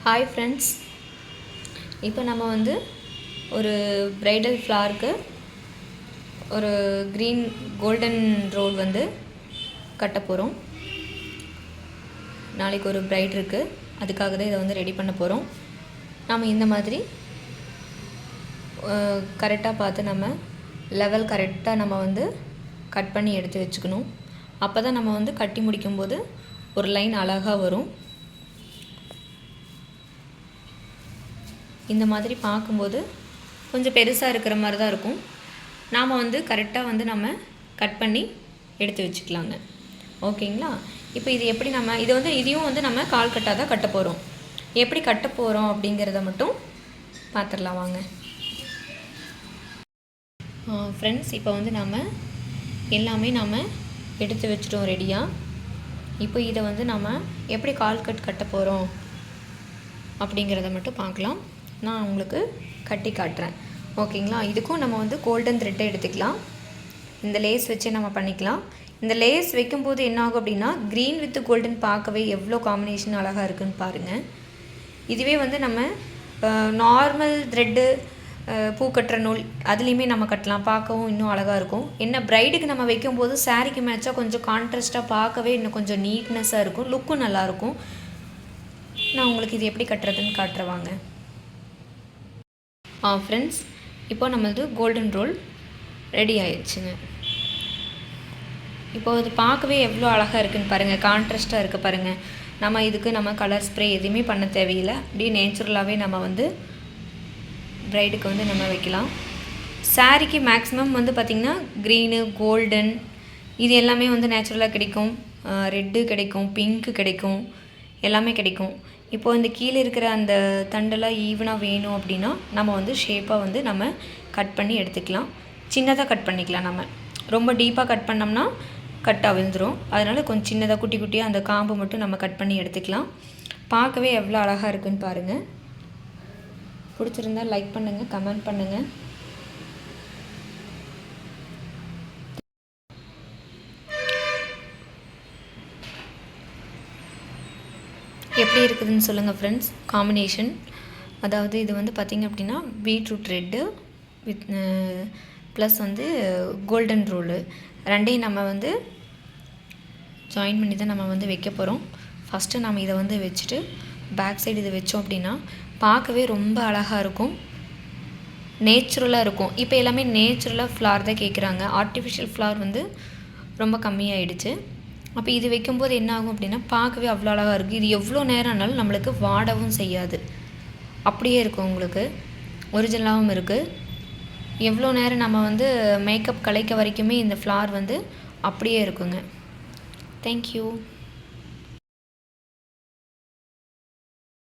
Hi friends, இப்போ நம்ம வந்து ஒரு ப்ரைடல் ஃப்ளாருக்கு ஒரு க்ரீன் கோல்டன் ரோல் வந்து கட்ட போகிறோம். நாளைக்கு ஒரு ப்ரைட் இருக்குது, அதுக்காக தான் இதை வந்து ரெடி பண்ண போகிறோம். நம்ம இந்த மாதிரி கரெக்டாக பார்த்து நம்ம லெவல் கரெக்டாக நம்ம வந்து கட் பண்ணி எடுத்து வச்சுக்கணும். அப்போ தான் நம்ம வந்து கட்டி முடிக்கும்போது ஒரு லைன் அழகாக வரும். இந்த மாதிரி பார்க்கும்போது கொஞ்சம் பெருசாக இருக்கிற மாதிரி தான் இருக்கும். நாம் வந்து கரெக்டாக வந்து நம்ம கட் பண்ணி எடுத்து வச்சுக்கலாங்க. ஓகேங்களா? இப்போ இது எப்படி நம்ம இதையும் வந்து நம்ம கால் கட்டாக தான் கட்ட போகிறோம். எப்படி கட்ட போகிறோம் அப்படிங்கிறத மட்டும் பார்த்துடலாம் வாங்க. ஃப்ரெண்ட்ஸ், இப்போ வந்து நம்ம எல்லாமே நம்ம எடுத்து வச்சிட்டோம் ரெடியாக. இப்போ இதை வந்து நம்ம எப்படி கால் கட்ட போகிறோம் அப்படிங்கிறத மட்டும் பார்க்கலாம். நான் உங்களுக்கு கட்டி காட்டுறேன். ஓகேங்களா? இதுக்கும் நம்ம வந்து கோல்டன் த்ரெட்டை எடுத்துக்கலாம். இந்த லேஸ் வச்சே நம்ம பண்ணிக்கலாம். இந்த லேஸ் வைக்கும்போது என்ன ஆகும் அப்படின்னா, க்ரீன் வித் கோல்டன் பார்க்கவே எவ்வளோ காம்பினேஷன் அழகாக இருக்குதுன்னு பாருங்கள். இதுவே வந்து நம்ம நார்மல் த்ரெட்டு பூ கட்டுற நூல் அதுலேயுமே நம்ம கட்டலாம், பார்க்கவும் இன்னும் அழகாக இருக்கும். என்ன ப்ரைடுக்கு நம்ம வைக்கும்போது சாரீக்கு மேட்சாக கொஞ்சம் கான்ட்ராஸ்ட்டாக பார்க்கவே இன்னும் கொஞ்சம் நீட்னஸாக இருக்கும், லுக்கும் நல்லாயிருக்கும். நான் உங்களுக்கு இது எப்படி கட்டுறதுன்னு காட்டுறவாங்க. ஃப்ரெண்ட்ஸ், இப்போ நம்மளது கோல்டன் ரோல் ரெடி ஆயிடுச்சுங்க. இப்போது அது பார்க்கவே எவ்வளோ அழகாக இருக்குதுன்னு பாருங்கள், கான்ட்ராஸ்ட்டாக இருக்குது பாருங்கள். நம்ம இதுக்கு நம்ம கலர் ஸ்ப்ரே எதுவுமே பண்ண தேவையில்லை. அப்படியே நேச்சுரலாகவே நம்ம வந்து ப்ரைடுக்கு வந்து நம்ம வைக்கலாம். சாரீக்கு மேக்ஸிமம் வந்து பார்த்திங்கன்னா க்ரீனு, கோல்டன் இது எல்லாமே வந்து நேச்சுரலாக கிடைக்கும். ரெட்டு கிடைக்கும், பிங்க்கு கிடைக்கும், எல்லாமே கிடைக்கும். இப்போது இந்த கீழே இருக்கிற அந்த தண்டெல்லாம் ஈவனாக வேணும் அப்படின்னா நம்ம வந்து ஷேப்பாக வந்து நம்ம கட் பண்ணி எடுத்துக்கலாம். சின்னதாக கட் பண்ணிக்கலாம். நம்ம ரொம்ப டீப்பாக கட் பண்ணோம்னா கட் அவிழ்ந்துடும். அதனால் கொஞ்சம் சின்னதாக குட்டி குட்டியாக அந்த காம்பு மட்டும் நம்ம கட் பண்ணி எடுத்துக்கலாம். பார்க்கவே எவ்வளோ அழகாக இருக்குதுன்னு பாருங்கள். பிடிச்சிருந்தால் லைக் பண்ணுங்கள், கமெண்ட் பண்ணுங்கள். எப்படி இருக்குதுன்னு சொல்லுங்கள் ஃப்ரெண்ட்ஸ். காம்பினேஷன் அதாவது இது வந்து பார்த்திங்க அப்படின்னா பீட்ரூட் ரெட்டு வித் ப்ளஸ் வந்து கோல்டன் ரோலு ரெண்டையும் நம்ம வந்து ஜாயின் பண்ணி தான் நம்ம வந்து வைக்க போகிறோம். ஃபஸ்ட்டு நம்ம இதை வந்து வச்சுட்டு பேக் சைடு இதை வச்சோம் அப்படின்னா பார்க்கவே ரொம்ப அழகாக இருக்கும், நேச்சுரலாக இருக்கும். இப்போ எல்லாமே நேச்சுரலாக ஃப்ளார் தான் கேட்குறாங்க. ஆர்டிஃபிஷியல் ஃப்ளார் வந்து ரொம்ப கம்மியாகிடுச்சு. அப்போ இது வைக்கும்போது என்ன ஆகும் அப்படின்னா பார்க்கவே அவ்வளோ அழகாக இருக்குது. இது எவ்வளோ நேரம் ஆனாலும் நம்மளுக்கு வாடவும் செய்யாது, அப்படியே இருக்கும். உங்களுக்கு ஒரிஜினலாகவும் இருக்குது. எவ்வளோ நேரம் நம்ம வந்து மேக்கப் கலைக்க வரைக்குமே இந்த ஃப்ளார் வந்து அப்படியே இருக்குங்க. தேங்க்யூ.